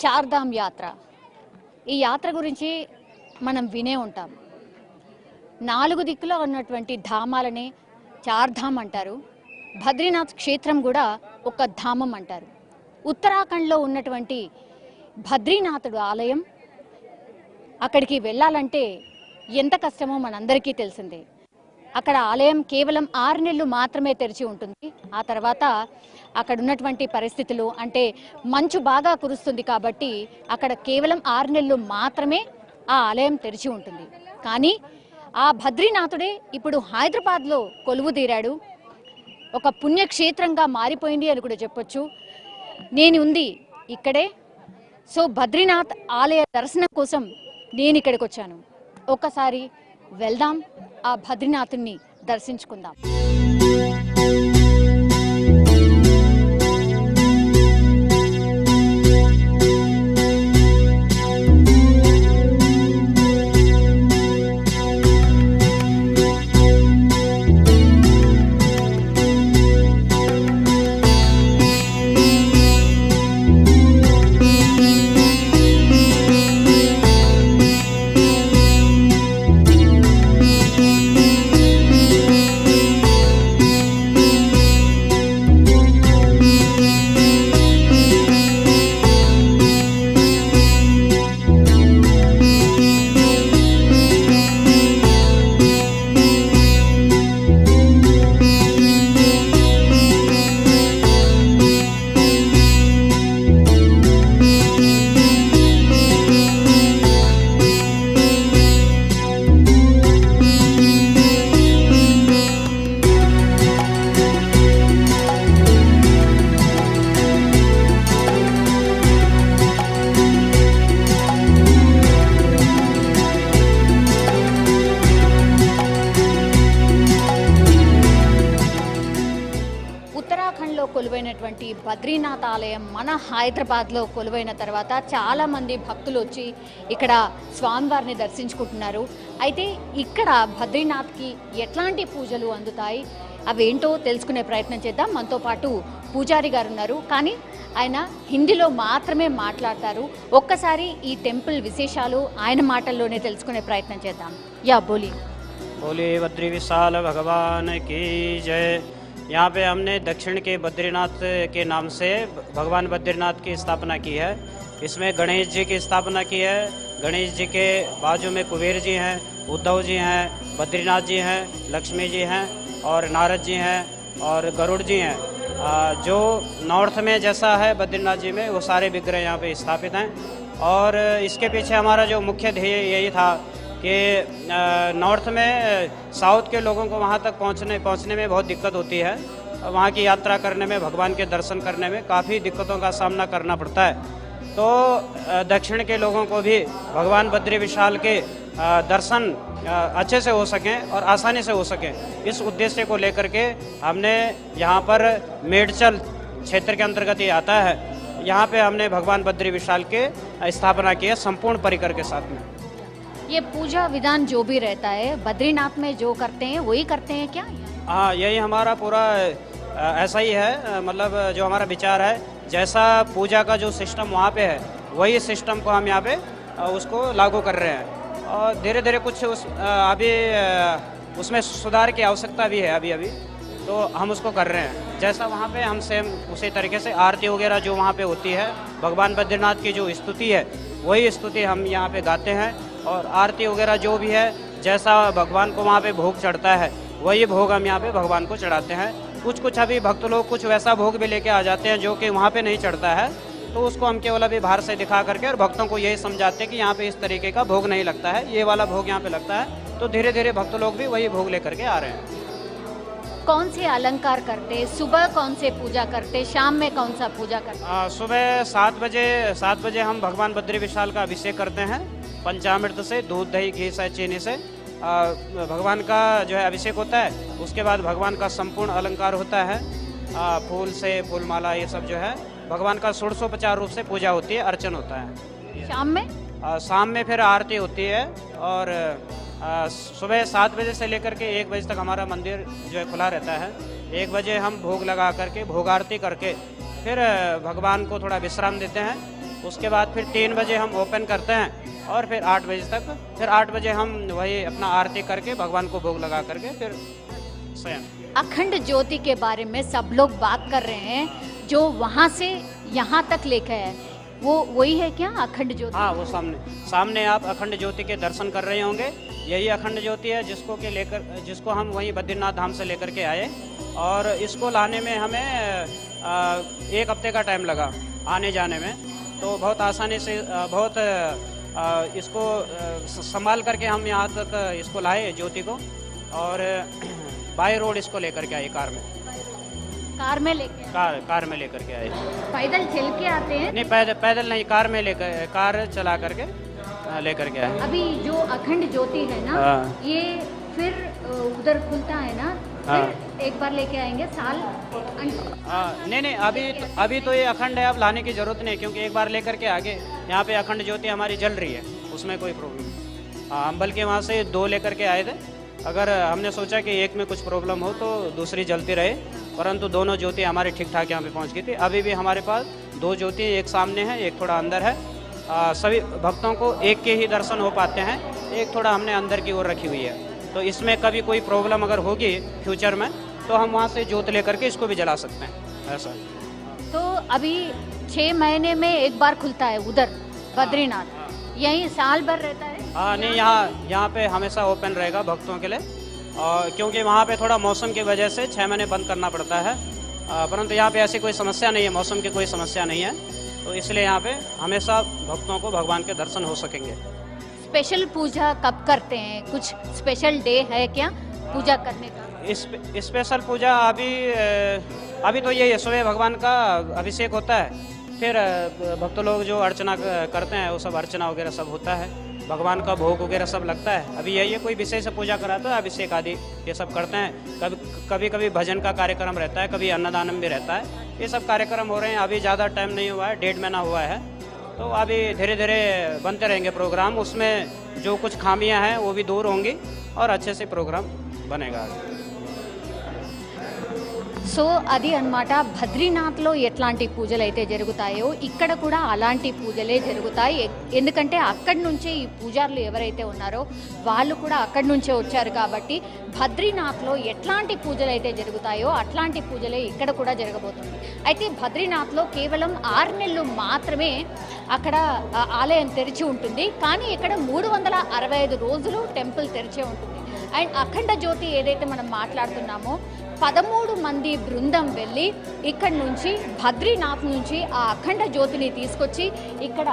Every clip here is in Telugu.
చార్ధామ్ యాత్ర. ఈ యాత్ర గురించి మనం వినే ఉంటాం. 4 దిక్కులో ఉన్నటువంటి ధామాలని చార్ధామ్ అంటారు. బద్రీనాథ్ క్షేత్రం కూడా ఒక ధామం అంటారు. ఉత్తరాఖండ్లో ఉన్నటువంటి బద్రీనాథుడు ఆలయం, అక్కడికి వెళ్ళాలంటే ఎంత కష్టమో మనందరికీ తెలిసిందే. అక్కడ ఆలయం కేవలం 6 నెలలు మాత్రమే తెరిచి ఉంటుంది. ఆ తర్వాత అక్కడ ఉన్నటువంటి పరిస్థితులు అంటే మంచు బాగా కురుస్తుంది కాబట్టి అక్కడ కేవలం 6 నెలలు మాత్రమే ఆ ఆలయం తెరిచి ఉంటుంది. కానీ ఆ బద్రీనాథుడే ఇప్పుడు హైదరాబాద్లో కొలువు తీరాడు. ఒక పుణ్యక్షేత్రంగా మారిపోయింది అని కూడా చెప్పొచ్చు. నేను ఉంది ఇక్కడే. సో బద్రీనాథ్ ఆలయ దర్శనం కోసం నేను ఇక్కడికి వచ్చాను. ఒక్కసారి వెళ్దాం, ఆ బద్రీనాథుని దర్శించుకుందాం. ఉత్తరాఖండ్లో కొలువైనటువంటి బద్రీనాథ్ ఆలయం మన హైదరాబాద్లో కొలువైన తర్వాత చాలామంది భక్తులు వచ్చి ఇక్కడ స్వామివారిని దర్శించుకుంటున్నారు. అయితే ఇక్కడ బద్రీనాథ్కి ఎట్లాంటి పూజలు అందుతాయి, అవేంటో తెలుసుకునే ప్రయత్నం చేద్దాం. మనతో పాటు పూజారి గారు ఉన్నారు, కానీ ఆయన హిందీలో మాత్రమే మాట్లాడతారు. ఒక్కసారి ఈ టెంపుల్ విశేషాలు ఆయన మాటల్లోనే తెలుసుకునే ప్రయత్నం చేద్దాం. యా బోలి बोले बद्री विशाल भगवान की जय। यहाँ पे हमने दक्षिण के बद्रीनाथ के नाम से भगवान बद्रीनाथ की स्थापना की है। इसमें गणेश जी की स्थापना की है। गणेश जी के बाजू में कुबेर जी हैं, उद्धव जी हैं, बद्रीनाथ जी हैं, लक्ष्मी जी हैं और नारद जी हैं और गरुड़ जी हैं। जो नॉर्थ में जैसा है बद्रीनाथ जी में वो सारे विग्रह यहाँ पे स्थापित हैं। और इसके पीछे हमारा जो मुख्य ध्येय यही था कि नॉर्थ में साउथ के लोगों को वहाँ तक पहुँचने में बहुत दिक्कत होती है। वहाँ की यात्रा करने में, भगवान के दर्शन करने में काफ़ी दिक्कतों का सामना करना पड़ता है। तो दक्षिण के लोगों को भी भगवान बद्री विशाल के दर्शन अच्छे से हो सकें और आसानी से हो सकें, इस उद्देश्य को लेकर के हमने यहाँ पर मेडचल क्षेत्र के अंतर्गत ये आता है। यहाँ पे हमने भगवान बद्री विशाल के स्थापना की है संपूर्ण परिकर के साथ में। ये पूजा विधान जो भी रहता है बद्रीनाथ में जो करते हैं वही करते हैं क्या? हाँ, यही हमारा पूरा ऐसा ही है। मतलब जो हमारा विचार है, जैसा पूजा का जो सिस्टम वहाँ पे है वही सिस्टम को हम यहाँ पे उसको लागू कर रहे हैं। और धीरे धीरे कुछ अभी उसमें सुधार की आवश्यकता भी है अभी तो हम उसको कर रहे हैं। जैसा वहाँ पे हम सेम उसी तरीके से आरती वगैरह जो वहाँ पे होती है, भगवान बद्रीनाथ की जो स्तुति है वही स्तुति हम यहाँ पे गाते हैं। और आरती वगैरह जो भी है, जैसा भगवान को वहाँ पे भोग चढ़ता है वही भोग हम यहाँ पे भगवान को चढ़ाते हैं। कुछ अभी भक्त लोग कुछ वैसा भोग भी लेके आ जाते हैं जो कि वहाँ पे नहीं चढ़ता है, तो उसको हम केवल अभी बाहर से दिखा करके और भक्तों को यही समझाते हैं कि यहाँ पे इस तरीके का भोग नहीं लगता है, ये वाला भोग यहाँ पे लगता है। तो धीरे धीरे भक्त लोग भी वही भोग लेकर के आ रहे हैं। कौन से अलंकार करते, सुबह कौन से पूजा करते, शाम में कौन सा पूजा करते? सुबह 7 बजे हम भगवान बद्री विशाल का अभिषेक करते हैं पंचामृत से, दूध दही घी से चीनी से भगवान का जो है अभिषेक होता है। उसके बाद भगवान का संपूर्ण अलंकार होता है, फूल से फूल माला ये सब जो है भगवान का षोडशोपचार रूप से पूजा होती है, अर्चन होता है। शाम में फिर आरती होती है। और सुबह 7 बजे से लेकर के 1 बजे तक हमारा मंदिर जो है खुला रहता है। 1 बजे हम भोग लगा करके भोग आरती करके फिर भगवान को थोड़ा विश्राम देते हैं उसके बाद फिर 3 बजे हम ओपन करते हैं और फिर 8 बजे तक, फिर 8 बजे हम वही अपना आरती करके भगवान को भोग लगा करके फिर स्वयं। अखंड ज्योति के बारे में सब लोग बात कर रहे हैं, जो वहाँ से यहाँ तक लेकर है वो वही है क्या अखंड ज्योति? हाँ, वो सामने आप अखंड ज्योति के दर्शन कर रहे होंगे। यही अखंड ज्योति है जिसको हम वहीं बद्रीनाथ धाम से लेकर के आए, और इसको लाने में हमें 1 हफ्ते का टाइम लगा आने जाने में। तो बहुत आसानी से इसको संभाल करके हम यहाँ तक इसको लाए ज्योति को, और बाय रोड इसको लेकर के आए कार में लेकर के आए। पैदल चल के आते हैं? नहीं, पैदल नहीं, कार चला करके लेकर के आए। अभी जो अखंड ज्योति है ना, ये फिर उधर खुलता है ना, फिर एक बार लेके आएंगे साल? नहीं, अभी तो ये अखंड है, अब लाने की जरूरत नहीं, क्योंकि एक बार लेकर के आगे यहाँ पे अखंड ज्योति हमारी जल रही है, उसमें कोई प्रॉब्लम नहीं। हम बल्कि वहाँ से 2 लेकर के आए थे। अगर हमने सोचा कि एक में कुछ प्रॉब्लम हो तो दूसरी जलती रहे, परंतु दोनों ज्योति हमारी ठीक ठाक यहाँ पे पहुँच गई थी। अभी भी हमारे पास 2 ज्योति, एक सामने है, एक थोड़ा अंदर है। सभी भक्तों को एक के ही दर्शन हो पाते हैं, एक थोड़ा हमने अंदर की ओर रखी हुई है। तो इसमें कभी कोई प्रॉब्लम अगर होगी फ्यूचर में तो हम वहाँ से ज्योत लेकर के इसको भी जला सकते हैं, ऐसा। तो अभी 6 महीने में एक बार खुलता है उधर बद्रीनाथ, यही साल भर रहता है? हाँ, नहीं, यहाँ पे हमेशा ओपन रहेगा भक्तों के लिए, और क्योंकि वहाँ पे थोड़ा मौसम की वजह से 6 महीने बंद करना पड़ता है, परंतु यहाँ पे ऐसी कोई समस्या नहीं है, मौसम की कोई समस्या नहीं है, तो इसलिए यहाँ पे हमेशा भक्तों को भगवान के दर्शन हो सकेंगे। स्पेशल पूजा कब करते हैं? कुछ स्पेशल डे है क्या पूजा करने का? स्पेशल पूजा अभी तो ये सुबह भगवान का अभिषेक होता है, फिर भक्त लोग जो अर्चना करते हैं वो सब अर्चना वगैरह सब होता है, भगवान का भोग वगैरह सब लगता है। अभी ये कोई विशेष पूजा कराता है, अभिषेक आदि ये सब करते हैं। कभी भजन का कार्यक्रम रहता है, कभी अन्नदानम भी रहता है, ये सब कार्यक्रम हो रहे हैं। अभी ज़्यादा टाइम नहीं हुआ है, 1.5 महीना हुआ है, तो अभी धीरे धीरे बनते रहेंगे प्रोग्राम। उसमें जो कुछ खामियां हैं वो भी दूर होंगी और अच्छे से प्रोग्राम बनेगा। సో అది అన్నమాట బద్రీనాథ్లో ఎట్లాంటి పూజలు అయితే జరుగుతాయో ఇక్కడ కూడా అలాంటి పూజలే జరుగుతాయి. ఎందుకంటే అక్కడి నుంచే ఈ పూజారులు ఎవరైతే ఉన్నారో వాళ్ళు కూడా అక్కడి నుంచే వచ్చారు కాబట్టి బద్రీనాథ్లో ఎట్లాంటి పూజలు అయితే జరుగుతాయో అట్లాంటి పూజలే ఇక్కడ కూడా జరగబోతుంది. అయితే బద్రీనాథ్లో కేవలం 6 నెలలు మాత్రమే అక్కడ ఆలయం తెరిచి ఉంటుంది, కానీ ఇక్కడ 365 రోజులు టెంపుల్ తెరిచే ఉంటుంది. అండ్ అఖండ జ్యోతి ఏదైతే మనం మాట్లాడుతున్నామో 13 మంది బృందం వెళ్ళి ఇక్కడి నుంచి బద్రీనాథ్ నుంచి ఆ అఖండ జ్యోతిని తీసుకొచ్చి ఇక్కడ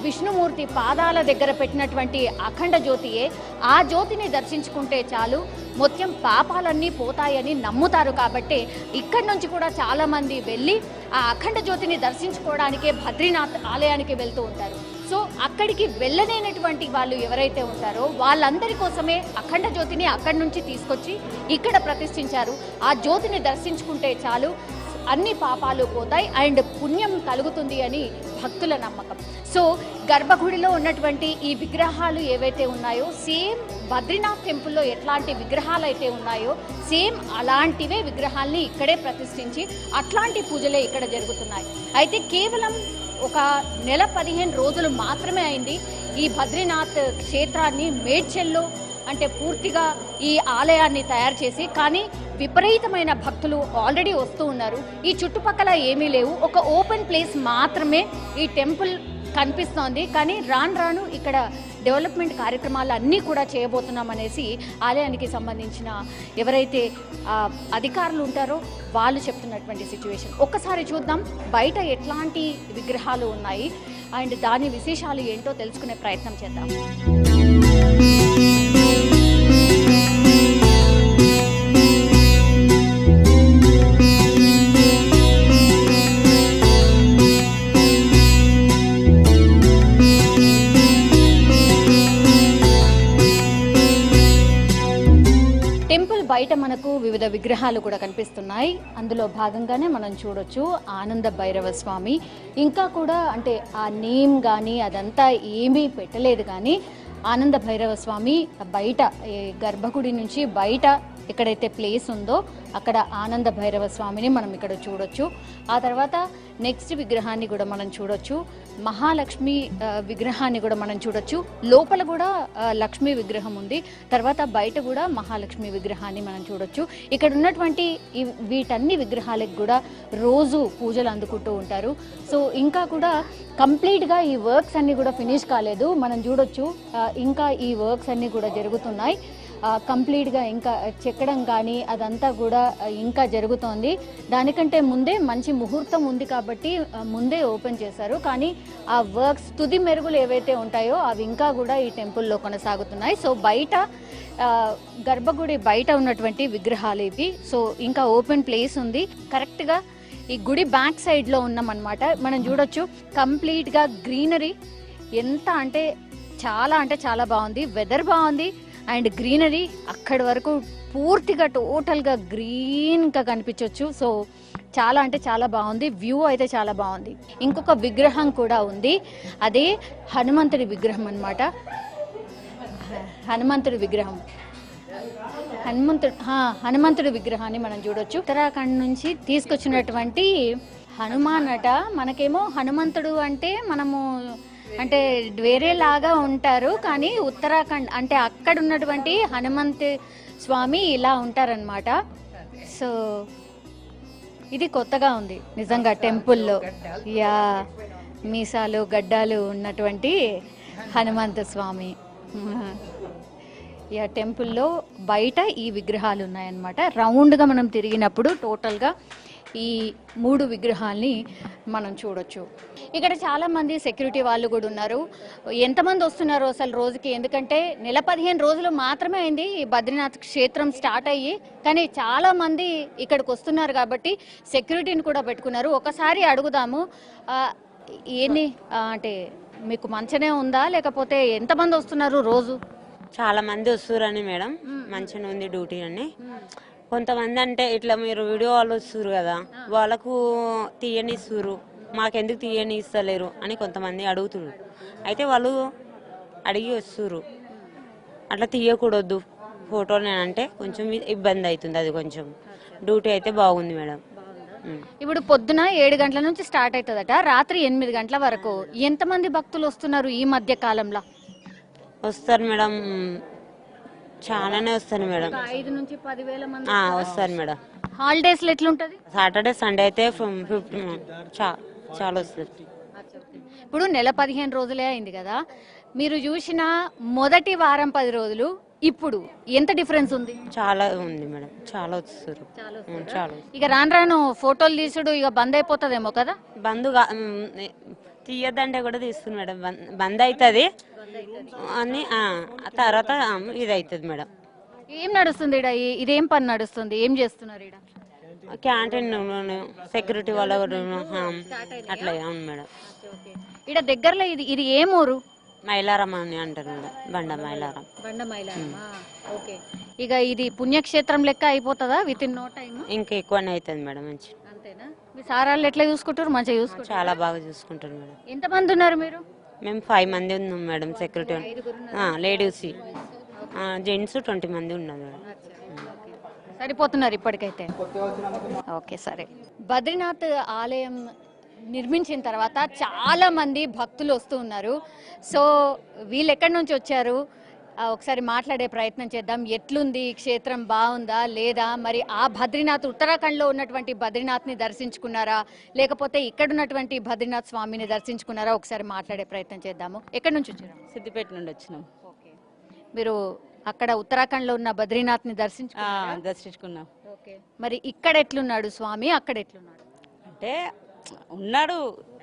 విష్ణుమూర్తి పాదాల దగ్గర పెట్టినటువంటి అఖండ జ్యోతియే, ఆ జ్యోతిని దర్శించుకుంటే చాలు మొత్తం పాపాలన్నీ పోతాయని నమ్ముతారు. కాబట్టి ఇక్కడి నుంచి కూడా చాలామంది వెళ్ళి ఆ అఖండ జ్యోతిని దర్శించుకోవడానికే బద్రీనాథ్ ఆలయానికి వెళ్తూ ఉంటారు. సో అక్కడికి వెళ్ళలేనటువంటి వాళ్ళు ఎవరైతే ఉంటారో వాళ్ళందరి కోసమే అఖండ జ్యోతిని అక్కడి నుంచి తీసుకొచ్చి ఇక్కడ ప్రతిష్ఠించారు. ఆ జ్యోతిని దర్శించుకుంటే చాలు అన్ని పాపాలు పోతాయి అండ్ పుణ్యం కలుగుతుంది అని భక్తుల నమ్మకం. సో గర్భగుడిలో ఉన్నటువంటి ఈ విగ్రహాలు ఏవైతే ఉన్నాయో సేమ్ బద్రీనాథ్ టెంపుల్లో ఎట్లాంటి విగ్రహాలు అయితే ఉన్నాయో సేమ్ అలాంటివే విగ్రహాల్ని ఇక్కడే ప్రతిష్ఠించి అట్లాంటి పూజలే ఇక్కడ జరుగుతున్నాయి. అయితే కేవలం ఒక నెల 15 రోజులు మాత్రమే అయింది ఈ బద్రీనాథ్ క్షేత్రాన్ని మేడ్చల్లో అంటే పూర్తిగా ఈ ఆలయాన్ని తయారు చేసి, కానీ విపరీతమైన భక్తులు ఆల్రెడీ వస్తూ ఉన్నారు. ఈ చుట్టుపక్కల ఏమీ లేవు, ఒక ఓపెన్ ప్లేస్ మాత్రమే ఈ టెంపుల్ కనిపిస్తోంది. కానీ రాను ఇక్కడ డెవలప్మెంట్ కార్యక్రమాలు అన్నీ కూడా చేయబోతున్నామనేసి ఆలయానికి సంబంధించిన ఎవరైతే అధికారులు ఉంటారో వాళ్ళు చెప్తున్నటువంటి సిచ్యువేషన్. ఒక్కసారి చూద్దాం బయట ఎట్లాంటి విగ్రహాలు ఉన్నాయి అండ్ దాని విశేషాలు ఏంటో తెలుసుకునే ప్రయత్నం చేద్దాం. టెంపుల్ బయట మనకు వివిధ విగ్రహాలు కూడా కనిపిస్తున్నాయి. అందులో భాగంగానే మనం చూడొచ్చు ఆనంద భైరవ స్వామి. ఇంకా కూడా అంటే ఆ నేమ్ కానీ అదంతా ఏమీ పెట్టలేదు, కానీ ఆనంద భైరవ స్వామి బయట గర్భగుడి నుంచి బయట ఎక్కడైతే ప్లేస్ ఉందో అక్కడ ఆనంద భైరవ స్వామిని మనం ఇక్కడ చూడొచ్చు. ఆ తర్వాత నెక్స్ట్ విగ్రహాన్ని కూడా మనం చూడొచ్చు, మహాలక్ష్మి విగ్రహాన్ని కూడా మనం చూడొచ్చు. లోపల కూడా లక్ష్మీ విగ్రహం ఉంది, తర్వాత బయట కూడా మహాలక్ష్మి విగ్రహాన్ని మనం చూడొచ్చు. ఇక్కడ ఉన్నటువంటి వీటన్ని విగ్రహాలకు కూడా రోజు పూజలు అందుకుంటూ ఉంటారు. సో ఇంకా కూడా కంప్లీట్గా ఈ వర్క్స్ అన్నీ కూడా ఫినిష్ కాలేదు, మనం చూడొచ్చు. ఇంకా ఈ వర్క్స్ అన్నీ కూడా జరుగుతున్నాయి. కంప్లీట్గా ఇంకా చెక్కడం కానీ అదంతా కూడా ఇంకా జరుగుతోంది. దానికంటే ముందే మంచి ముహూర్తం ఉంది కాబట్టి ముందే ఓపెన్ చేశారు. కానీ ఆ వర్క్స్ తుది మెరుగులు ఏవైతే ఉంటాయో అవి ఇంకా కూడా ఈ టెంపుల్లో కొనసాగుతున్నాయి. సో బయట గర్భగుడి బయట ఉన్నటువంటి విగ్రహాలు ఇవి. సో ఇంకా ఓపెన్ ప్లేస్ ఉంది. కరెక్ట్గా ఈ గుడి బ్యాక్ సైడ్లో ఉన్నామన్నమాట. మనం చూడొచ్చు కంప్లీట్గా గ్రీనరీ ఎంత అంటే చాలా బాగుంది. వెదర్ బాగుంది అండ్ గ్రీనరీ అక్కడి వరకు పూర్తిగా టోటల్గా గ్రీన్గా కనిపించవచ్చు. సో చాలా అంటే చాలా బాగుంది, వ్యూ అయితే చాలా బాగుంది. ఇంకొక విగ్రహం కూడా ఉంది, అదే హనుమంతుడి విగ్రహం అన్నమాట. హనుమంతుడి విగ్రహాన్ని మనం చూడొచ్చు. ఉత్తరాఖండ్ నుంచి తీసుకొచ్చినటువంటి హనుమాన్ అట. మనకేమో హనుమంతుడు అంటే మనము అంటే వేరేలాగా ఉంటారు, కానీ ఉత్తరాఖండ్ అంటే అక్కడ ఉన్నటువంటి హనుమంత్ స్వామి ఇలా ఉంటారనమాట. సో ఇది కొత్తగా ఉంది నిజంగా టెంపుల్లో. యా, మీసాలు గడ్డాలు ఉన్నటువంటి హనుమంత స్వామి. యా, టెంపుల్లో బయట ఈ విగ్రహాలు ఉన్నాయన్నమాట. రౌండ్గా మనం తిరిగినప్పుడు టోటల్గా ఈ 3 విగ్రహాల్ని మనం చూడొచ్చు. ఇక్కడ చాలామంది సెక్యూరిటీ వాళ్ళు కూడా ఉన్నారు. ఎంతమంది వస్తున్నారు అసలు రోజుకి? ఎందుకంటే నెల 15 రోజులు మాత్రమే అయింది ఈ బద్రీనాథ్ క్షేత్రం స్టార్ట్ అయ్యి, కానీ చాలామంది ఇక్కడికి వస్తున్నారు కాబట్టి సెక్యూరిటీని కూడా పెట్టుకున్నారు. ఒకసారి అడుగుదాము, ఏంది అంటే మీకు మంచిగానే ఉందా, లేకపోతే ఎంతమంది వస్తున్నారు రోజు? చాలా మంది వస్తురని మేడం, మంచిగా ఉంది డ్యూటీ అని. కొంతమంది అంటే ఇట్లా మీరు వీడియో వాళ్ళు వస్తురు కదా, వాళ్ళకు తీయని ఇస్తురు, మాకెందుకు తీయని ఇస్తలేరు అని కొంతమంది అడుగుతున్నారు. అయితే వాళ్ళు అడిగి వస్తురు, అట్లా తీయకూడదు ఫోటోలు అంటే కొంచెం ఇబ్బంది అవుతుంది. అది కొంచెం డ్యూటీ అయితే బాగుంది మేడం. ఇప్పుడు పొద్దున 7 గంటల నుంచి స్టార్ట్ అవుతుందట, రాత్రి 8 గంటల వరకు. ఎంతమంది భక్తులు వస్తున్నారు ఈ మధ్య కాలంలో? వస్తారు మేడం, చాలానే వస్తారు మేడం. 5 నుంచి 10,000 మంది వస్తారు మేడం. హాలిడేస్ లో ఎట్లుంటది? సాటర్డే సండే అయితే 50 చాలా వస్తారు. ఇప్పుడు నెల 15 రోజులే అయింది కదా, మీరు చూసిన మొదటి వారం 10 రోజులు ఇప్పుడు ఎంత డిఫరెన్స్ ఉంది? చాలా ఉంది మేడం, చాలా వస్తారు. చాలా. ఇక రాను ఫోటోలు తీసుడు ఇక బంద్ అయిపోతుందేమో కదా? బంధుగా తీయద్దంటే కూడా తీస్తుంది మేడం, బంద్ అవుతుంది అని తర్వాత ఇది అవుతుంది మేడం. ఏం నడుస్తుంది ఇక్కడ? ఇదేం పని నడుస్తుంది? ఏం చేస్తున్నారు ఇక్కడ? క్యాంటీన్ సెక్యూరిటీ వాళ్ళ అట్లా. అవును మేడం. ఇక్కడ దగ్గరలో ఇది ఏం ఊరు? మైలారం అని అంటారు మేడం, బండ మైలారం. ఓకే. ఇక ఇది పుణ్యక్షేత్రం లెక్క అయిపోతుందా విత్ ఇన్ నో టైం? ఇంకా ఎక్కువనే అవుతుంది మేడం. మంచి. అంతేనా? మీ సారాళ్ళు ఎట్లా చూసుకుంటారు? మంచిగా చూసుకుంటారు? చాలా బాగా చూసుకుంటారు మేడం. ఎంతమంది ఉన్నారు మీరు? మేము 5 మంది ఉన్నాం మేడం సెక్యూరిటీ. లేడీస్ జెంట్స్ 20 మంది ఉన్నారు మేడం. సరిపోతున్నారు ఇప్పటికైతే. ఓకే, సరే. బద్రీనాథ్ ఆలయం నిర్మించిన తర్వాత చాలా మంది భక్తులు వస్తూ ఉన్నారు. సో వీళ్ళు ఎక్కడి నుంచి వచ్చారు ఒకసారి మాట్లాడే ప్రయత్నం చేద్దాం. ఎట్లుంది క్షేత్రం, బాగుందా లేదా? మరి ఆ బద్రీనాథ్ ఉత్తరాఖండ్లో ఉన్నటువంటి బద్రీనాథ్ని దర్శించుకున్నారా, లేకపోతే ఇక్కడ ఉన్నటువంటి బద్రీనాథ్ స్వామిని దర్శించుకున్నారా? ఒకసారి మాట్లాడే ప్రయత్నం చేద్దాము. ఎక్కడి నుంచి వచ్చారు? సిద్దిపేట నుండి వచ్చినాం. ఓకే. మీరు అక్కడ ఉత్తరాఖండ్లో ఉన్న బద్రీనాథ్ని దర్శించుకున్నాం. ఓకే. మరి ఇక్కడ ఎట్లున్నాడు స్వామి, అక్కడ ఎట్లున్నాడు? అంటే ఉన్నాడు,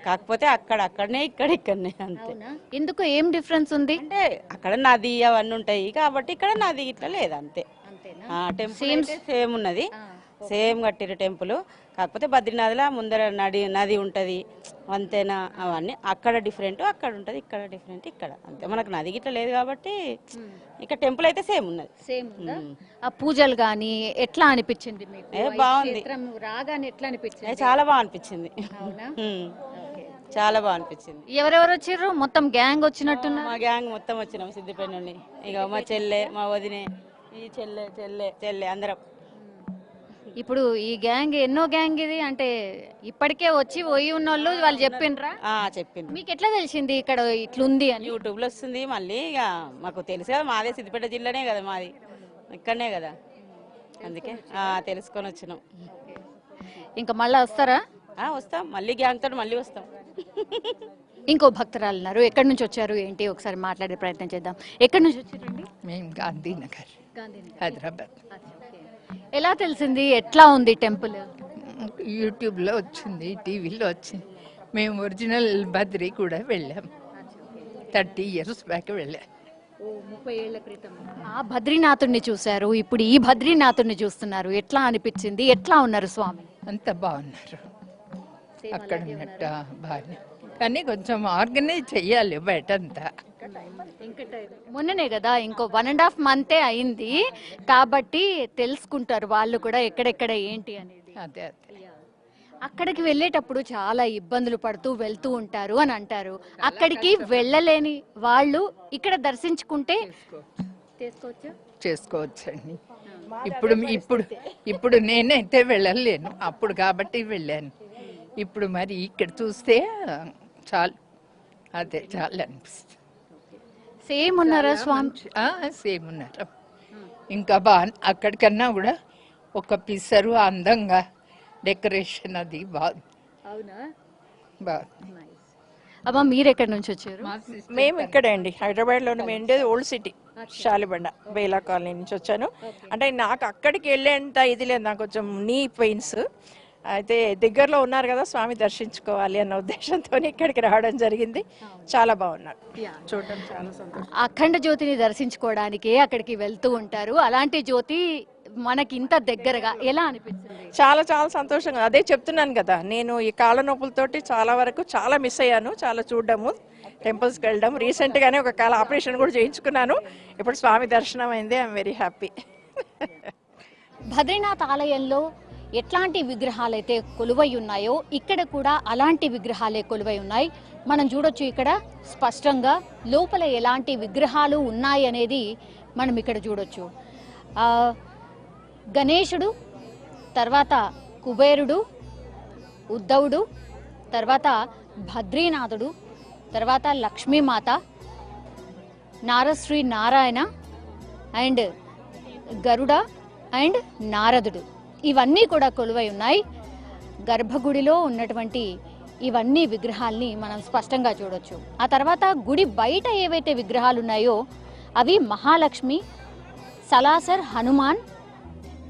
కాకపోతే అక్కడనే ఇక్కడనే అంతే. ఎందుకు, ఏం డిఫరెన్స్ ఉంది? అంటే అక్కడ నది అవన్నీ ఉంటాయి కాబట్టి ఇక్కడ నది ఇట్లా లేదు అంతే. టెంపుల్ సేమ్ ఉన్నది, సేమ్ కట్టిరు టెంపుల్. కాకపోతే బద్రీనాథ్లో ముందర నది ఉంటది అంతేనా, అవన్నీ అక్కడ డిఫరెంట్, అక్కడ ఉంటది, ఇక్కడ డిఫరెంట్, ఇక్కడ అంతే. మనకు నది గిట్ల లేదు కాబట్టి ఇక్కడ టెంపుల్ అయితే సేమ్ ఉన్నది. సేమ్ ఉందా? ఆ పూజలు గానీ ఎట్లా అనిపించింది మీకు? బాగుంది. రాగానే ఎట్లా అనిపించింది? చాలా బాగా అనిపించింది. చాలా బాగా అనిపించింది. ఎవరెవరు వచ్చారు? మొత్తం గ్యాంగ్ వచ్చినట్టున్నా? మా గ్యాంగ్ మొత్తం వచ్చినాం సిద్దిపేట నుండి. ఇక మా చెల్లె, మా వదినే, ఈ చెల్లె అందరం ఇప్పుడు ఈ గ్యాంగ్ ఎన్నో గ్యాంగ్ ఇది అంటే ఇప్పటికే వచ్చి పోయి ఉన్నోళ్ళు వాళ్ళు చెప్పిండ్రా? చెప్పిండ్రు. మీకు ఎట్లా తెలిసింది ఇక్కడ ఇట్లుంది అని? యూట్యూబ్లో వస్తుంది. మళ్ళీ ఇక మాకు తెలుసు కదా, మాదే సిద్దిపేట జిల్లానే కదా, మాది ఇక్కడనే కదా, అందుకే తెలుసుకొని వచ్చినాం. ఇంకా మళ్ళీ వస్తారా? వస్తాం, మళ్ళీ గ్యాంగ్ తోటి మళ్ళీ వస్తాం. ఇంకో భక్తురాలు ఉన్నారు, ఎక్కడి నుంచి వచ్చారు ఏంటి ఒకసారి మాట్లాడే ప్రయత్నం చేద్దాం. ఎక్కడి నుంచి వచ్చారండి? మేము గాంధీనగర్, హైదరాబాద్. ఎలా తెలిసింది, ఎట్లా ఉంది టెంపుల్? యూట్యూబ్లో వచ్చింది, టీవీలో వచ్చింది. మేము ఒరిజినల్ బద్రి కూడా వెళ్ళాం, 30 years బ్యాక్ వెళ్ళాం. 30 ఏళ్ల క్రితం ఆ బద్రీనాథుడిని చూశారు, ఇప్పుడు ఈ బద్రీనాథుడిని చూస్తున్నారు. ఎట్లా అనిపించింది, ఎట్లా ఉన్నారు స్వామి? అంత బాగున్నారు, అక్కడ ఉన్నట్టు బాగానే, కానీ కొంచెం ఆర్గనైజ్ చెయ్యాలి బయటంతా. మొన్ననే కదా, ఇంకో 1.5 month అయింది కాబట్టి తెలుసుకుంటారు వాళ్ళు కూడా ఎక్కడెక్కడ ఏంటి అనేది. అదే అదే, అక్కడికి వెళ్ళేటప్పుడు చాలా ఇబ్బందులు పడుతూ వెళ్తూ ఉంటారు అని అంటారు. అక్కడికి వెళ్ళలేని వాళ్ళు ఇక్కడ దర్శించుకుంటే చేసుకోవచ్చండి. ఇప్పుడు ఇప్పుడు ఇప్పుడు నేనైతే వెళ్ళలేను, అప్పుడు కాబట్టి వెళ్ళాను. ఇప్పుడు మరి ఇక్కడ చూస్తే చాలు, అదే చాలు అనిపిస్తుంది. సేమ్ ఉన్నారా స్వామి? సేమ్ ఉన్నారు, ఇంకా బాగా అక్కడికన్నా కూడా ఒక పిసరు అందంగా డెకరేషన్ అది బాగుంది. అవునా? బాగుంది. అమ్మా మీరు ఎక్కడి నుంచి వచ్చారు? మేము ఇక్కడే అండి, హైదరాబాద్లోనే. మేము ఉండేది old city, Shalibanda, Bela colony నుంచి వచ్చాను. అంటే నాకు అక్కడికి వెళ్ళేంత ఇది లేదు, నాకు కొంచెం నీ పెయిన్స్. అయితే దగ్గరలో ఉన్నారు కదా, స్వామి దర్శించుకోవాలి అన్న ఉద్దేశంతో ఇక్కడికి రావడం జరిగింది. చాలా బాగున్నారు, చూడడం చాలా సంతోషం. అఖండ జ్యోతిని దర్శించుకోవడానికి అక్కడికి వెళ్తూ ఉంటారు. అలాంటి జ్యోతి మనకి ఇంత దగ్గరగా ఎలా అనిపిస్తుంది? చాలా చాలా సంతోషంగా, అదే చెప్తున్నాను కదా, నేను ఈ కాళ్ళ నొప్పులతోటి చాలా వరకు చాలా మిస్ అయ్యాను. చాలా చూడడము, టెంపుల్స్కి వెళ్ళడం, రీసెంట్గానే ఒక కాళ్ళ ఆపరేషన్ కూడా చేయించుకున్నాను. ఇప్పుడు స్వామి దర్శనం అయింది, ఐఎమ్ వెరీ హ్యాపీ. బద్రీనాథ్ ఆలయంలో ఎట్లాంటి విగ్రహాలు అయితే కొలువై ఉన్నాయో ఇక్కడ కూడా అలాంటి విగ్రహాలే కొలువై ఉన్నాయి. మనం చూడొచ్చు ఇక్కడ స్పష్టంగా లోపల ఎలాంటి విగ్రహాలు ఉన్నాయి అనేది మనం ఇక్కడ చూడొచ్చు. గణేశుడు, తర్వాత కుబేరుడు, ఉద్ధవుడు, తర్వాత బద్రీనాథుడు, తర్వాత లక్ష్మీమాత, నారశ్రీ నారాయణ అండ్ గరుడ అండ్ నారదుడు, ఇవన్నీ కూడా కొలువై ఉన్నాయి. గర్భగుడిలో ఉన్నటువంటి ఇవన్నీ విగ్రహాల్ని మనం స్పష్టంగా చూడొచ్చు. ఆ తర్వాత గుడి బయట ఏవైతే విగ్రహాలు ఉన్నాయో అవి మహాలక్ష్మి, సలాసర్ హనుమాన్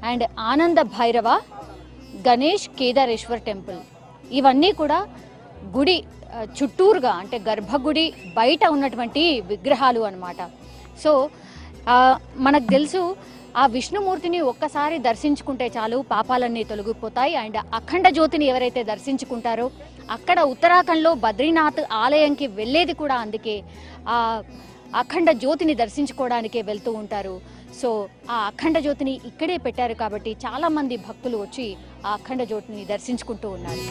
అండ్ ఆనంద భైరవ, గణేష్, కేదారేశ్వర్ టెంపుల్, ఇవన్నీ కూడా గుడి చుట్టూరుగా అంటే గర్భగుడి బయట ఉన్నటువంటి విగ్రహాలు అన్నమాట. సో మనకు తెలుసు ఆ విష్ణుమూర్తిని ఒక్కసారి దర్శించుకుంటే చాలు, పాపాలన్నీ తొలగిపోతాయి. అండ్ అఖండ జ్యోతిని ఎవరైతే దర్శించుకుంటారో అక్కడ ఉత్తరాఖండ్లో బద్రీనాథ్ ఆలయంకి వెళ్ళేది కూడా అందుకే, ఆ అఖండ జ్యోతిని దర్శించుకోవడానికే వెళ్తూ ఉంటారు. సో ఆ అఖండ జ్యోతిని ఇక్కడే పెట్టారు కాబట్టి చాలా మంది భక్తులు వచ్చి ఆ అఖండ జ్యోతిని దర్శించుకుంటూ ఉన్నారు.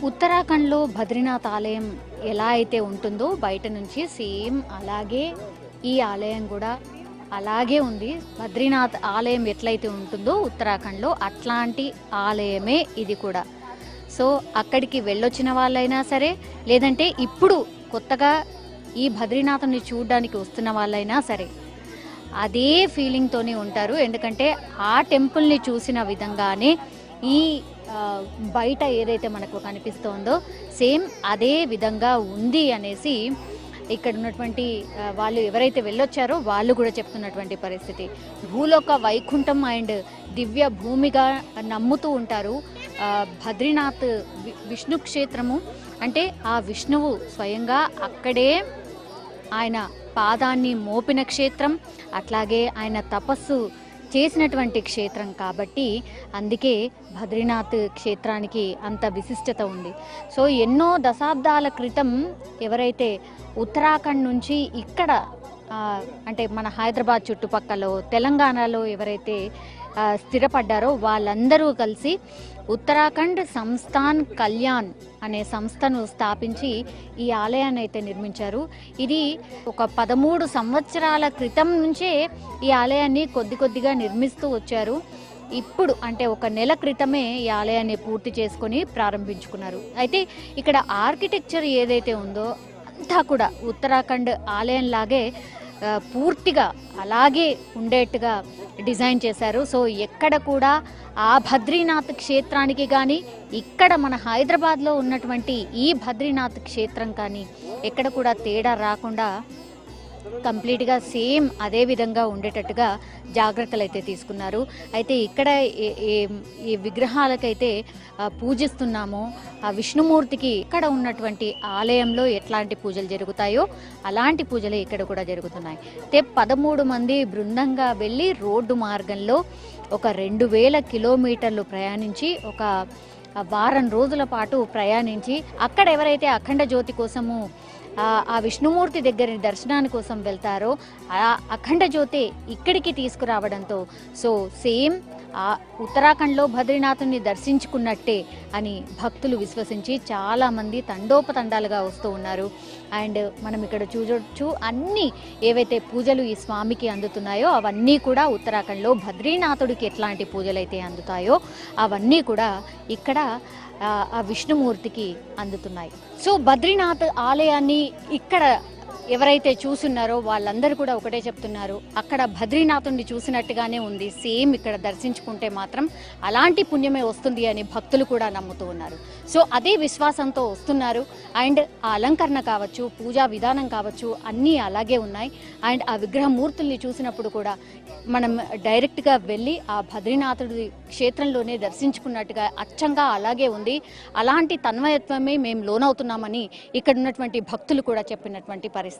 ఉత్తరాఖండ్లో బద్రీనాథ్ ఆలయం ఎలా అయితే ఉంటుందో బయట నుంచి సేమ్ అలాగే ఈ ఆలయం కూడా అలాగే ఉంది. బద్రీనాథ్ ఆలయం ఎట్లయితే ఉంటుందో ఉత్తరాఖండ్లో అట్లాంటి ఆలయమే ఇది కూడా. సో అక్కడికి వెళ్ళొచ్చిన వాళ్ళైనా సరే, లేదంటే ఇప్పుడు కొత్తగా ఈ బద్రీనాథ్ని చూడడానికి వస్తున్న వాళ్ళైనా సరే అదే ఫీలింగ్తోనే ఉంటారు. ఎందుకంటే ఆ టెంపుల్ని చూసిన విధంగానే ఈ బయట ఏదైతే మనకు కనిపిస్తోందో సేమ్ అదే విధంగా ఉంది అనేసి ఇక్కడ ఉన్నటువంటి వాళ్ళు ఎవరైతే వెళ్ళొచ్చారో వాళ్ళు కూడా చెప్తున్నటువంటి పరిస్థితి. భూలోక వైకుంఠం అండ్ దివ్య భూమిగా నమ్ముతూ ఉంటారు. బద్రీనాథ్ విష్ణు క్షేత్రము అంటే ఆ విష్ణువు స్వయంగా అక్కడే ఆయన పాదాన్ని మోపిన క్షేత్రం, అట్లాగే ఆయన తపస్సు చేసినటువంటి క్షేత్రం కాబట్టి అందుకే బద్రీనాథ్ క్షేత్రానికి అంత విశిష్టత ఉంది. సో ఎన్నో దశాబ్దాల క్రితం ఎవరైతే ఉత్తరాఖండ్ నుంచి ఇక్కడ అంటే మన హైదరాబాద్ చుట్టుపక్కల తెలంగాణలో ఎవరైతే స్థిరపడ్డారో వాళ్ళందరూ కలిసి ఉత్తరాఖండ్ సంస్థాన్ కళ్యాణ్ అనే సంస్థను స్థాపించి ఈ ఆలయాన్ని అయితే నిర్మించారు. ఇది ఒక 13 సంవత్సరాల క్రితం నుంచే ఈ ఆలయాన్ని కొద్దిగా నిర్మిస్తూ వచ్చారు. ఇప్పుడు అంటే ఒక నెల క్రితమే ఈ ఆలయాన్ని పూర్తి చేసుకొని ప్రారంభించుకున్నారు. అయితే ఇక్కడ ఆర్కిటెక్చర్ ఏదైతే ఉందో అంతా కూడా ఉత్తరాఖండ్ ఆలయం లాగే పూర్తిగా అలాగే ఉండేట్టుగా డిజైన్ చేశారు. సో ఎక్కడ కూడా ఆ బద్రీనాథ్ క్షేత్రానికి కానీ ఇక్కడ మన హైదరాబాద్లో ఉన్నటువంటి ఈ బద్రీనాథ్ క్షేత్రం కానీ ఎక్కడ కూడా తేడా రాకుండా కంప్లీట్గా సేమ్ అదే విధంగా ఉండేటట్టుగా జాగ్రత్తలు అయితే తీసుకున్నారు. అయితే ఇక్కడ ఈ విగ్రహాలకైతే పూజిస్తున్నామో ఆ విష్ణుమూర్తికి ఇక్కడ ఉన్నటువంటి ఆలయంలో ఎట్లాంటి పూజలు జరుగుతాయో అలాంటి పూజలే ఇక్కడ కూడా జరుగుతున్నాయి. అయితే 13 మంది బృందంగా వెళ్ళి రోడ్డు మార్గంలో ఒక 2000 కిలోమీటర్లు ప్రయాణించి ఒక వారం రోజుల పాటు ప్రయాణించి అక్కడ ఎవరైతే అఖండ జ్యోతి కోసము ఆ విష్ణుమూర్తి దగ్గర దర్శనాని కోసం వెళ్తారో ఆ అఖండ జ్యోతి ఇక్కడికి తీసుకురావడంతో సో సేమ్ ఆ ఉత్తరాఖండ్లో బద్రీనాథుని దర్శించుకున్నట్టే అని భక్తులు విశ్వసించి చాలామంది తండోపతండాలుగా వస్తూ ఉన్నారు. అండ్ మనం ఇక్కడ చూడొచ్చు అన్నీ ఏవైతే పూజలు ఈ స్వామికి అందుతున్నాయో అవన్నీ కూడా ఉత్తరాఖండ్లో బద్రీనాథుడికి ఎట్లాంటి పూజలు అయితే అందుతాయో అవన్నీ కూడా ఇక్కడ ఆ విష్ణుమూర్తికి అందుతున్నాయి. సో బద్రీనాథ్ ఆలయాన్ని ఇక్కడ ఎవరైతే చూస్తున్నారో వాళ్ళందరూ కూడా ఒకటే చెప్తున్నారు, అక్కడ బద్రీనాథుని చూసినట్టుగానే ఉంది, సేమ్ ఇక్కడ దర్శించుకుంటే మాత్రం అలాంటి పుణ్యమే వస్తుంది అని భక్తులు కూడా నమ్ముతూ ఉన్నారు. సో అదే విశ్వాసంతో వస్తున్నారు. అండ్ ఆ అలంకరణ కావచ్చు, పూజా విధానం కావచ్చు అన్నీ అలాగే ఉన్నాయి. అండ్ ఆ విగ్రహ మూర్తుల్ని చూసినప్పుడు కూడా మనం డైరెక్ట్గా వెళ్ళి ఆ బద్రీనాథుడి క్షేత్రంలోనే దర్శించుకున్నట్టుగా అచ్చంగా అలాగే ఉంది. అలాంటి తన్మయత్వమే మేము లోనవుతున్నామని ఇక్కడ ఉన్నటువంటి భక్తులు కూడా చెప్పినటువంటి పరిస్థితి.